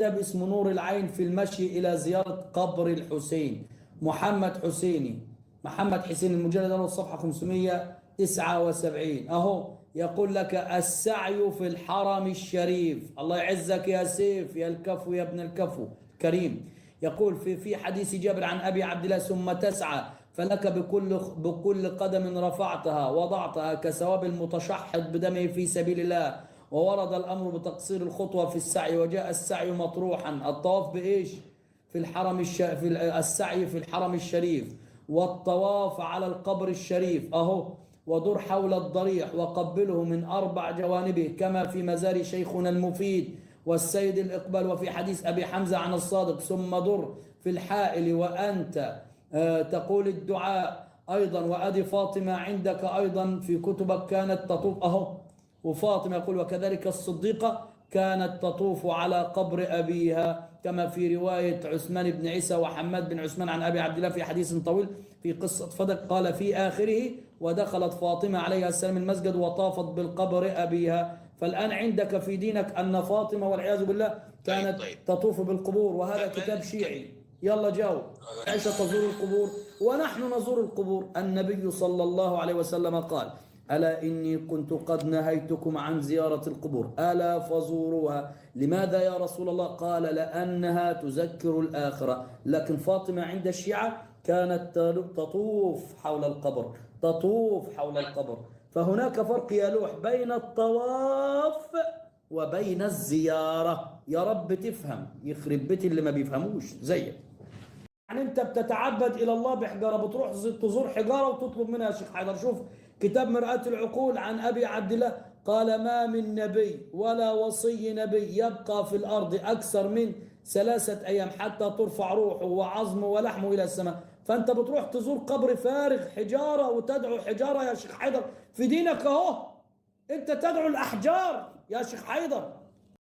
كتاب اسمه نور العين في المشي إلى زيارة قبر الحسين، محمد حسين، المجلد الأول الصفحة 579 أهو. يقول لك السعي في الحرم الشريف. الله يعزك يا سيف يا الكفو يا ابن الكفو كريم. يقول في حديث جابر عن أبي عبد الله ثم تسعى فلك بكل قدم رفعتها وضعتها كثواب المتشحط بدمه في سبيل الله. وورد الأمر بتقصير الخطوة في السعي، وجاء السعي مطروحا. الطواف بإيش؟ في الحرم في السعي في الحرم الشريف، والطواف على القبر الشريف أهو. ودر حول الضريح وقبله من 4 جوانبه كما في مزار شيخنا المفيد والسيد الإقبال. وفي حديث أبي حمزة عن الصادق ثم در في الحائل وأنت تقول الدعاء أيضا. وأدي فاطمة عندك أيضا في كتبك كانت تطوف أهو. وفاطمة يقول وكذلك الصديقة كانت تطوف على قبر أبيها كما في رواية عثمان بن عيسى وحماد بن عثمان عن أبي عبد الله في حديث طويل في قصة فدك. قال في آخره ودخلت فاطمة عليها السلام المسجد وطافت بالقبر أبيها. فالآن عندك في دينك أن فاطمة والعياذ بالله كانت تطوف بالقبور، وهذا كتاب شيعي. يلا جاوب. عائشة تزور القبور ونحن نزور القبور. النبي صلى الله عليه وسلم قال ألا إني كنت قد نهيتكم عن زيارة القبور ألا فزوروها. لماذا يا رسول الله؟ قال لأنها تذكر الآخرة. لكن فاطمة عند الشيعة كانت تطوف حول القبر، تطوف حول القبر. فهناك فرق يلوح بين الطواف وبين الزيارة. يا رب تفهم، يخرب بيت اللي ما بيفهموش زيك. يعني انت بتتعبد الى الله بحجاره، بتروح تزور حجاره وتطلب منها يا شيخ حيدر. شوف كتاب مرآة العقول عن ابي عبد الله قال ما من نبي ولا وصي نبي يبقى في الارض اكثر من 3 ايام حتى ترفع روحه وعظمه ولحمه الى السماء. فانت بتروح تزور قبر فارغ حجاره وتدعو حجاره يا شيخ حيدر في دينك اهو. انت تدعو الاحجار يا شيخ حيدر.